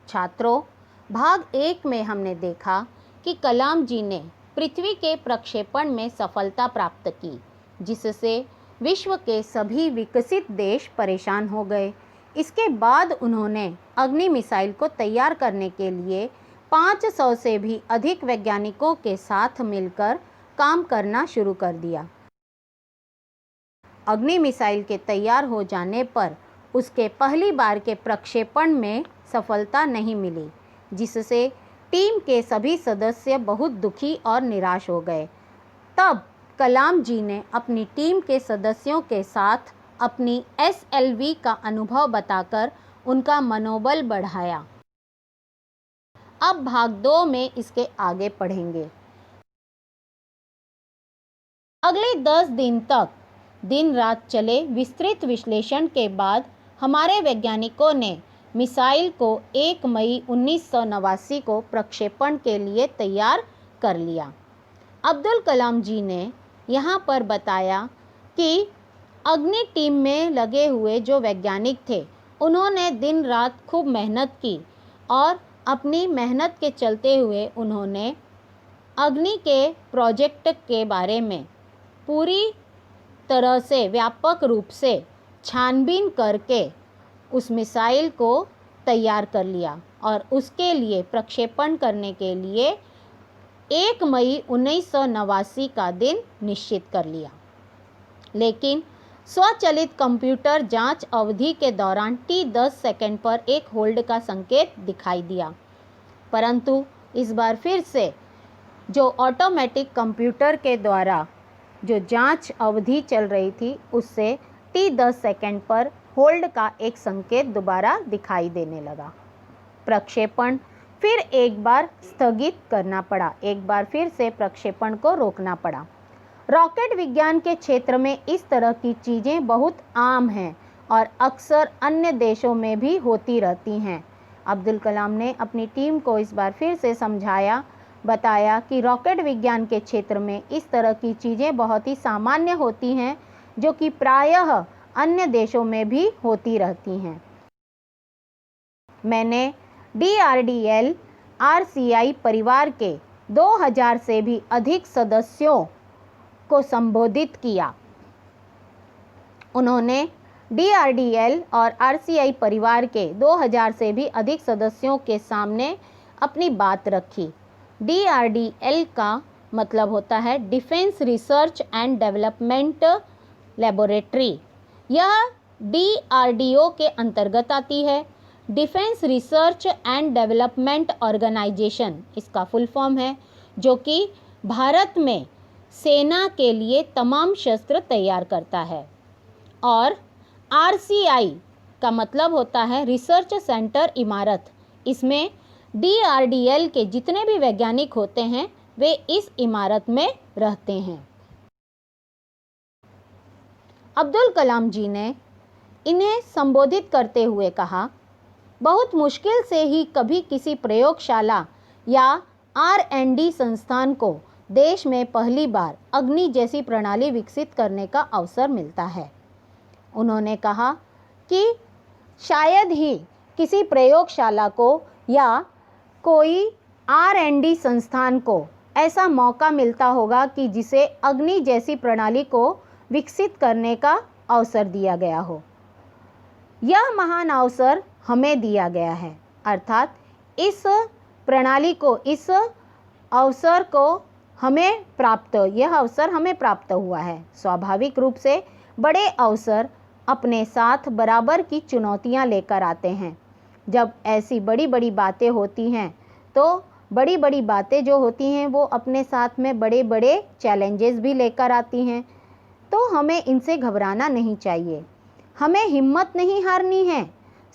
छात्रों, भाग 1 में हमने देखा कि कलाम जी ने पृथ्वी के प्रक्षेपण में सफलता प्राप्त की, जिससे विश्व के सभी विकसित देश परेशान हो गए। इसके बाद उन्होंने अग्नि मिसाइल को तैयार करने के लिए 500 से भी अधिक वैज्ञानिकों के साथ मिलकर काम करना शुरू कर दिया। अग्नि मिसाइल के तैयार हो जाने पर उसके पहली बार के प्रक्षेपण में सफलता नहीं मिली, जिससे टीम के सभी सदस्य बहुत दुखी और निराश हो गए। तब कलाम जी ने अपनी टीम के सदस्यों के साथ अपनी SLV का अनुभव बताकर उनका मनोबल बढ़ाया। अब भाग 2 में इसके आगे पढ़ेंगे। अगले 10 दिन तक दिन रात चले विस्तृत विश्लेषण के बाद हमारे वैज्ञानिकों ने मिसाइल को 1 मई 1989 को प्रक्षेपण के लिए तैयार कर लिया। अब्दुल कलाम जी ने यहाँ पर बताया कि अग्नि टीम में लगे हुए जो वैज्ञानिक थे, उन्होंने दिन रात खूब मेहनत की और अपनी मेहनत के चलते हुए उन्होंने अग्नि के प्रोजेक्ट के बारे में पूरी तरह से व्यापक रूप से छानबीन करके उस मिसाइल को तैयार कर लिया और उसके लिए प्रक्षेपण करने के लिए 1 मई 1989 का दिन निश्चित कर लिया। लेकिन स्वचालित कंप्यूटर जांच अवधि के दौरान T10 सेकंड पर एक होल्ड का संकेत दिखाई दिया, परंतु इस बार फिर से जो ऑटोमेटिक कंप्यूटर के द्वारा जो जांच अवधि चल रही थी, उससे T10 सेकंड पर होल्ड का एक संकेत दोबारा दिखाई देने लगा। प्रक्षेपण फिर एक बार स्थगित करना पड़ा, एक बार फिर से प्रक्षेपण को रोकना पड़ा। रॉकेट विज्ञान के क्षेत्र में इस तरह की चीज़ें बहुत आम हैं और अक्सर अन्य देशों में भी होती रहती हैं। अब्दुल कलाम ने अपनी टीम को इस बार फिर से समझाया, बताया कि रॉकेट विज्ञान के क्षेत्र में इस तरह की चीज़ें बहुत ही सामान्य होती हैं, जो कि प्रायः अन्य देशों में भी होती रहती हैं। मैंने DRDL RCI परिवार के 2000 से भी अधिक सदस्यों को संबोधित किया। उन्होंने DRDL और RCI परिवार के 2000 से भी अधिक सदस्यों के सामने अपनी बात रखी। DRDL का मतलब होता है defence research and development laboratory. यह DRDO के अंतर्गत आती है। Defence research and development organisation इसका फुल फॉर्म है, जो कि भारत में सेना के लिए तमाम शस्त्र तैयार करता है। और RCI का मतलब होता है रिसर्च सेंटर इमारत। इसमें DRDL के जितने भी वैज्ञानिक होते हैं, वे इस इमारत में रहते हैं। अब्दुल कलाम जी ने इन्हें संबोधित करते हुए कहा, बहुत मुश्किल से ही कभी किसी प्रयोगशाला या R&D संस्थान को देश में पहली बार अग्नि जैसी प्रणाली विकसित करने का अवसर मिलता है। उन्होंने कहा कि शायद ही किसी प्रयोगशाला को या कोई R&D संस्थान को ऐसा मौका मिलता होगा कि जिसे अग्नि जैसी प्रणाली को विकसित करने का अवसर दिया गया हो। यह महान अवसर हमें दिया गया है, अर्थात इस प्रणाली को, इस अवसर को यह अवसर हमें प्राप्त हुआ है। स्वाभाविक रूप से बड़े अवसर अपने साथ बराबर की चुनौतियां लेकर आते हैं। जब ऐसी बड़ी बड़ी बातें होती हैं, तो बड़ी बड़ी बातें जो होती हैं वो अपने साथ में बड़े बड़े चैलेंजेस भी लेकर आती हैं, तो हमें इनसे घबराना नहीं चाहिए। हमें हिम्मत नहीं हारनी है।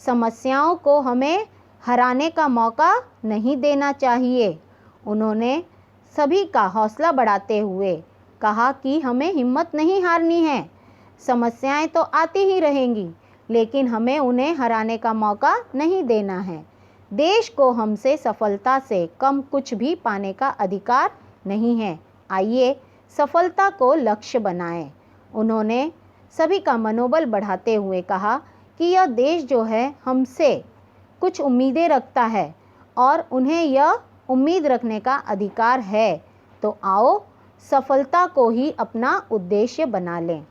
समस्याओं को हमें हराने का मौका नहीं देना चाहिए। उन्होंने सभी का हौसला बढ़ाते हुए कहा कि हमें हिम्मत नहीं हारनी है। समस्याएं तो आती ही रहेंगी, लेकिन हमें उन्हें हराने का मौका नहीं देना है। देश को हमसे सफलता से कम कुछ भी पाने का अधिकार नहीं है। आइए सफलता को लक्ष्य बनाएं। उन्होंने सभी का मनोबल बढ़ाते हुए कहा कि यह देश जो है हमसे कुछ उम्मीदें रखता है और उन्हें यह उम्मीद रखने का अधिकार है, तो आओ सफलता को ही अपना उद्देश्य बना लें।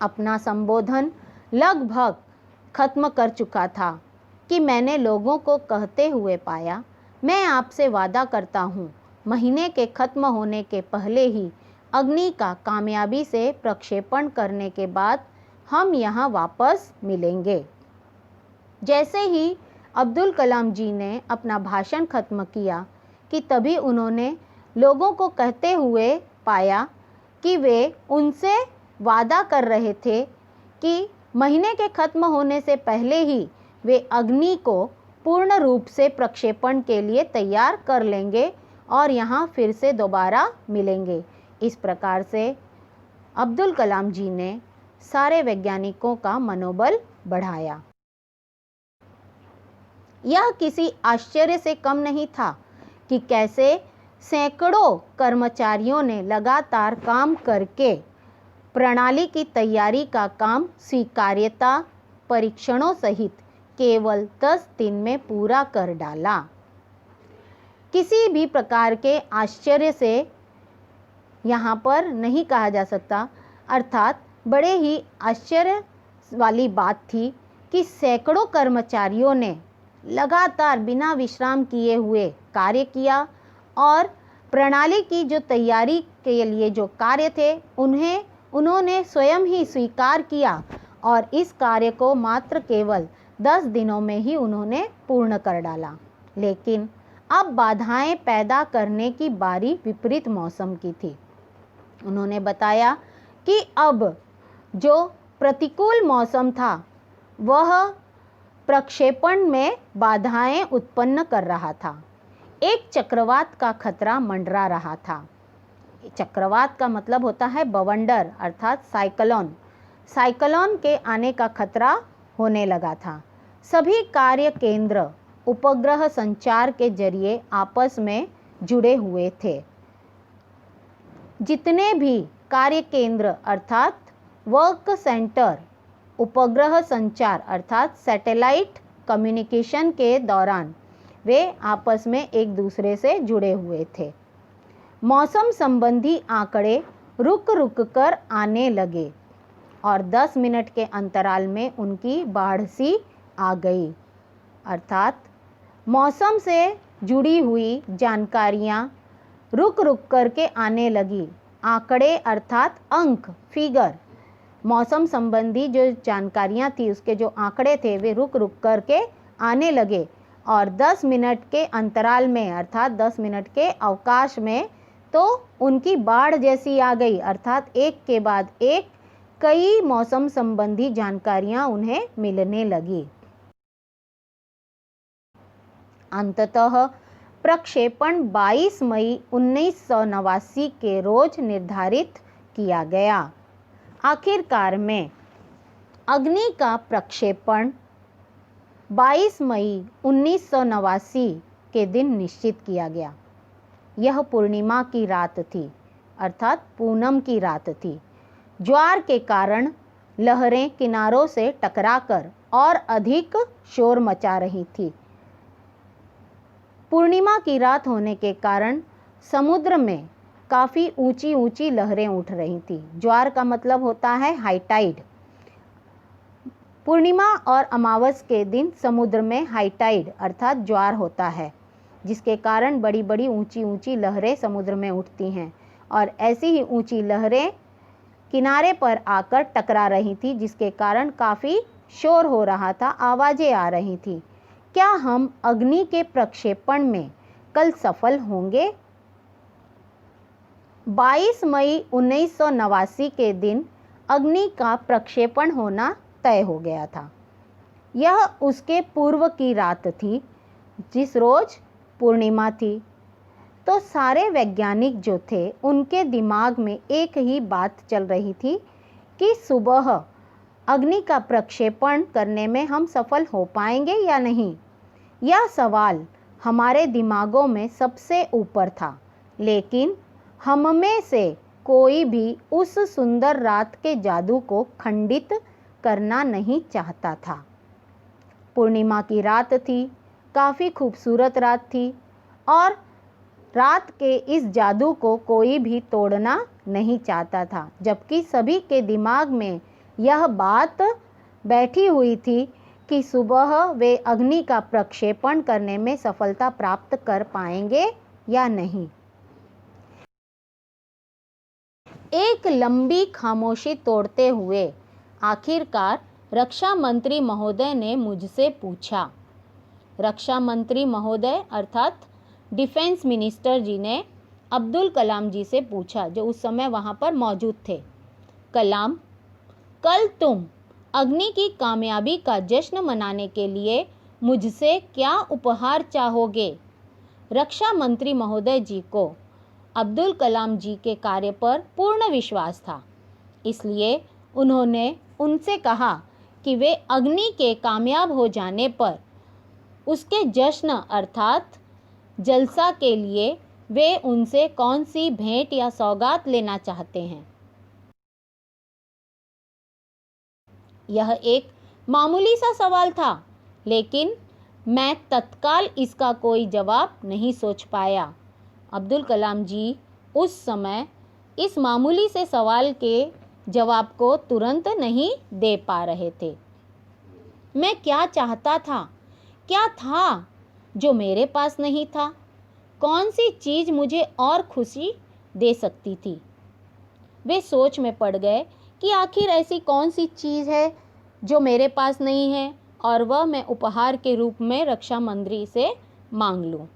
अपना संबोधन लगभग खत्म कर चुका था कि मैंने लोगों को कहते हुए पाया, मैं आपसे वादा करता हूँ, महीने के खत्म होने के पहले ही अग्नि का कामयाबी से प्रक्षेपण करने के बाद हम यहाँ वापस मिलेंगे। जैसे ही अब्दुल कलाम जी ने अपना भाषण खत्म किया कि तभी उन्होंने लोगों को कहते हुए पाया कि वे उनसे वादा कर रहे थे कि महीने के खत्म होने से पहले ही वे अग्नि को पूर्ण रूप से प्रक्षेपण के लिए तैयार कर लेंगे और यहाँ फिर से दोबारा मिलेंगे। इस प्रकार से अब्दुल कलाम जी ने सारे वैज्ञानिकों का मनोबल बढ़ाया। यह किसी आश्चर्य से कम नहीं था कि कैसे सैकड़ों कर्मचारियों ने लगातार काम करके प्रणाली की तैयारी का काम स्वीकार्यता परीक्षणों सहित केवल 10 दिन में पूरा कर डाला। किसी भी प्रकार के आश्चर्य से यहाँ पर नहीं कहा जा सकता, अर्थात बड़े ही आश्चर्य वाली बात थी कि सैकड़ों कर्मचारियों ने लगातार बिना विश्राम किए हुए कार्य किया और प्रणाली की जो तैयारी के लिए जो कार्य थे उन्होंने स्वयं ही स्वीकार किया और इस कार्य को मात्र केवल 10 दिनों में ही उन्होंने पूर्ण कर डाला। लेकिन अब बाधाएं पैदा करने की बारी विपरीत मौसम की थी। उन्होंने बताया कि अब जो प्रतिकूल मौसम था वह प्रक्षेपण में बाधाएं उत्पन्न कर रहा था। एक चक्रवात का खतरा मंडरा रहा था। चक्रवात का मतलब होता है बवंडर अर्थात साइक्लोन। साइक्लोन के आने का खतरा होने लगा था। सभी कार्य केंद्र उपग्रह संचार के जरिए आपस में जुड़े हुए थे। जितने भी कार्य केंद्र अर्थात वर्क सेंटर उपग्रह संचार अर्थात सैटेलाइट कम्युनिकेशन के दौरान वे आपस में एक दूसरे से जुड़े हुए थे। मौसम संबंधी आंकड़े रुक रुक कर आने लगे और 10 मिनट के अंतराल में उनकी बाढ़ सी आ गई। अर्थात मौसम से जुड़ी हुई जानकारियां रुक रुक करके आने लगी। आंकड़े अर्थात अंक फिगर, मौसम संबंधी जो जानकारियां थी उसके जो आंकड़े थे वे रुक रुक करके आने लगे और 10 मिनट के अंतराल में अर्थात 10 मिनट के अवकाश में तो उनकी बाढ़ जैसी आ गई। अर्थात एक के बाद एक कई मौसम संबंधी जानकारियां उन्हें मिलने लगी। अंततः प्रक्षेपण 22 मई 1989 के रोज निर्धारित किया गया। आखिरकार में अग्नि का प्रक्षेपण 22 मई 1989 के दिन निश्चित किया गया। यह पूर्णिमा की रात थी अर्थात पूनम की रात थी। ज्वार के कारण लहरें किनारों से टकराकर और अधिक शोर मचा रही थी। पूर्णिमा की रात होने के कारण समुद्र में काफ़ी ऊंची ऊंची लहरें उठ रही थी। ज्वार का मतलब होता है हाई टाइड। पूर्णिमा और अमावस के दिन समुद्र में हाई टाइड अर्थात ज्वार होता है, जिसके कारण बड़ी बड़ी ऊंची ऊंची लहरें समुद्र में उठती हैं और ऐसी ही ऊंची लहरें किनारे पर आकर टकरा रही थी, जिसके कारण काफ़ी शोर हो रहा था, आवाज़ें आ रही थी। क्या हम अग्नि के प्रक्षेपण में कल सफल होंगे? 22 मई 1989 के दिन अग्नि का प्रक्षेपण होना तय हो गया था। यह उसके पूर्व की रात थी जिस रोज पूर्णिमा थी। तो सारे वैज्ञानिक जो थे उनके दिमाग में एक ही बात चल रही थी कि सुबह अग्नि का प्रक्षेपण करने में हम सफल हो पाएंगे या नहीं। यह सवाल हमारे दिमागों में सबसे ऊपर था, लेकिन हम में से कोई भी उस सुंदर रात के जादू को खंडित करना नहीं चाहता था। पूर्णिमा की रात थी, काफ़ी खूबसूरत रात थी और रात के इस जादू को कोई भी तोड़ना नहीं चाहता था, जबकि सभी के दिमाग में यह बात बैठी हुई थी कि सुबह वे अग्नि का प्रक्षेपण करने में सफलता प्राप्त कर पाएंगे या नहीं। एक लंबी खामोशी तोड़ते हुए आखिरकार रक्षा मंत्री महोदय ने मुझसे पूछा। रक्षा मंत्री महोदय अर्थात डिफेंस मिनिस्टर जी ने अब्दुल कलाम जी से पूछा, जो उस समय वहाँ पर मौजूद थे। कलाम, कल तुम अग्नि की कामयाबी का जश्न मनाने के लिए मुझसे क्या उपहार चाहोगे? रक्षा मंत्री महोदय जी को अब्दुल कलाम जी के कार्य पर पूर्ण विश्वास था, इसलिए उन्होंने उनसे कहा कि वे अग्नि के कामयाब हो जाने पर उसके जश्न अर्थात जलसा के लिए वे उनसे कौन सी भेंट या सौगात लेना चाहते हैं। यह एक मामूली सा सवाल था, लेकिन मैं तत्काल इसका कोई जवाब नहीं सोच पाया। अब्दुल कलाम जी उस समय इस मामूली से सवाल के जवाब को तुरंत नहीं दे पा रहे थे। मैं क्या चाहता था, क्या था जो मेरे पास नहीं था? कौन सी चीज़ मुझे और खुशी दे सकती थी? वे सोच में पड़ गए कि आखिर ऐसी कौन सी चीज़ है जो मेरे पास नहीं है और वह मैं उपहार के रूप में रक्षा मंत्री से मांग लूं।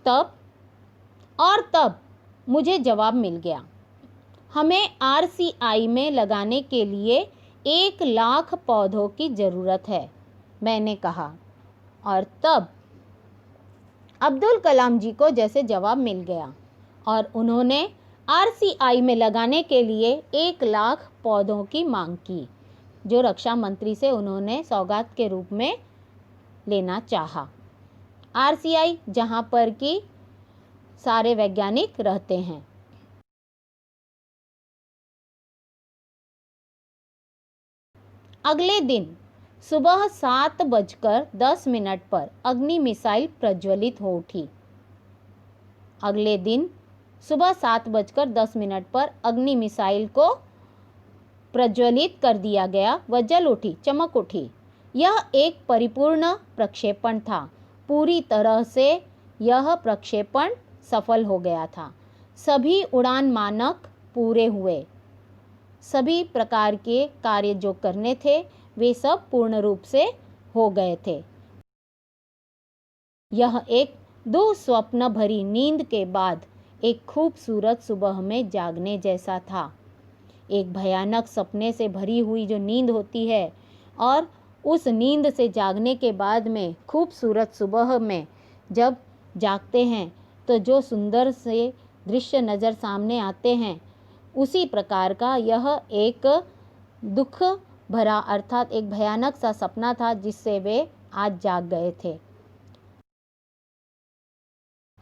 तब मुझे जवाब मिल गया। हमें RCI में लगाने के लिए 1,00,000 पौधों की ज़रूरत है, मैंने कहा। और तब अब्दुल कलाम जी को जैसे जवाब मिल गया और उन्होंने RCI में लगाने के लिए 1,00,000 पौधों की मांग की, जो रक्षा मंत्री से उन्होंने सौगात के रूप में लेना चाहा। RCI जहां पर कि सारे वैज्ञानिक रहते हैं। अगले दिन सुबह 7:10 पर अग्नि मिसाइल प्रज्वलित हो उठी। अगले दिन सुबह 7:10 पर अग्नि मिसाइल को प्रज्वलित कर दिया गया। वह जल उठी, चमक उठी। यह एक परिपूर्ण प्रक्षेपण था। पूरी तरह से यह प्रक्षेपण सफल हो गया था। सभी उड़ान मानक पूरे हुए। सभी प्रकार के कार्य जो करने थे वे सब पूर्ण रूप से हो गए थे। यह एक दुस्वप्न भरी नींद के बाद एक खूबसूरत सुबह में जागने जैसा था। एक भयानक सपने से भरी हुई जो नींद होती है और उस नींद से जागने के बाद में खूबसूरत सुबह में जब जागते हैं तो जो सुंदर से दृश्य नज़र सामने आते हैं, उसी प्रकार का यह एक दुख भरा अर्थात एक भयानक सा सपना था जिससे वे आज जाग गए थे।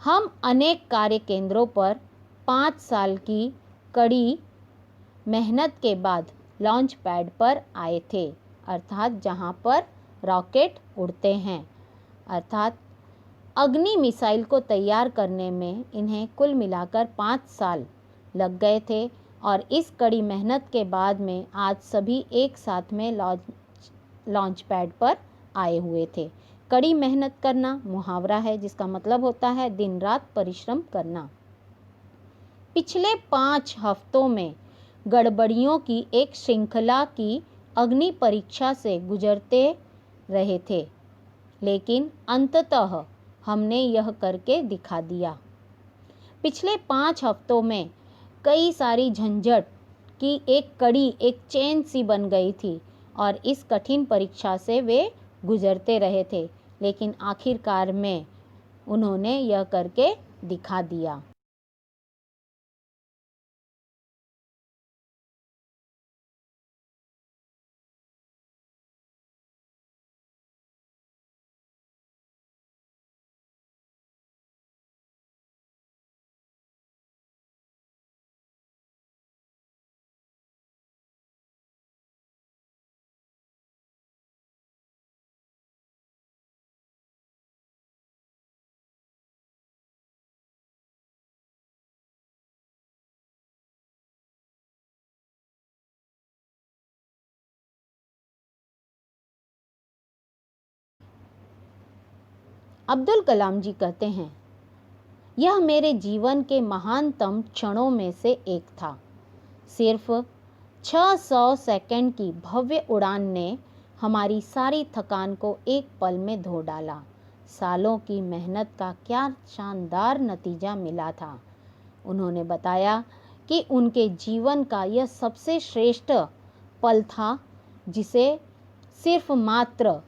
हम अनेक कार्य केंद्रों पर 5 साल की कड़ी मेहनत के बाद लॉन्च पैड पर आए थे, अर्थात जहां पर रॉकेट उड़ते हैं। अर्थात अग्नि मिसाइल को तैयार करने में इन्हें कुल मिलाकर 5 साल लग गए थे और इस कड़ी मेहनत के बाद में आज सभी एक साथ में लॉन्च पैड पर आए हुए थे। कड़ी मेहनत करना मुहावरा है जिसका मतलब होता है दिन रात परिश्रम करना। पिछले 5 हफ्तों में गड़बड़ियों की एक श्रृंखला की अग्नि परीक्षा से गुजरते रहे थे, लेकिन अंततः हमने यह करके दिखा दिया। पिछले 5 हफ्तों में कई सारी झंझट की एक कड़ी, एक चेन सी बन गई थी और इस कठिन परीक्षा से वे गुजरते रहे थे, लेकिन आखिरकार में उन्होंने यह करके दिखा दिया। अब्दुल कलाम जी कहते हैं, यह मेरे जीवन के महानतम क्षणों में से एक था। सिर्फ 600 सेकंड की भव्य उड़ान ने हमारी सारी थकान को एक पल में धो डाला। सालों की मेहनत का क्या शानदार नतीजा मिला था। उन्होंने बताया कि उनके जीवन का यह सबसे श्रेष्ठ पल था, जिसे सिर्फ मात्र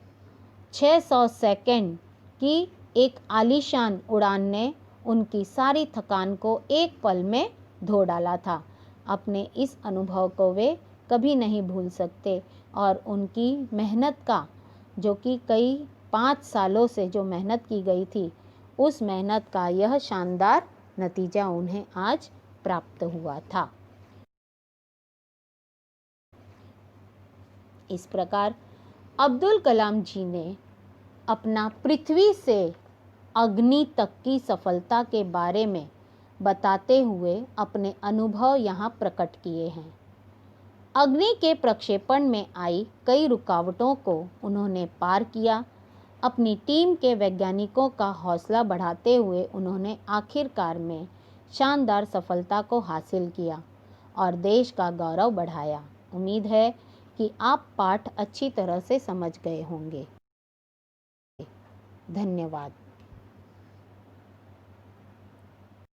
600 सेकंड की एक आलीशान उड़ान ने उनकी सारी थकान को एक पल में धो डाला था। अपने इस अनुभव को वे कभी नहीं भूल सकते और उनकी मेहनत का, जो कि कई 5 सालों से जो मेहनत की गई थी, उस मेहनत का यह शानदार नतीजा उन्हें आज प्राप्त हुआ था। इस प्रकार अब्दुल कलाम जी ने अपना पृथ्वी से अग्नि तक की सफलता के बारे में बताते हुए अपने अनुभव यहाँ प्रकट किए हैं। अग्नि के प्रक्षेपण में आई कई रुकावटों को उन्होंने पार किया। अपनी टीम के वैज्ञानिकों का हौसला बढ़ाते हुए उन्होंने आखिरकार में शानदार सफलता को हासिल किया और देश का गौरव बढ़ाया। उम्मीद है कि आप पाठ अच्छी तरह से समझ गए होंगे। धन्यवाद।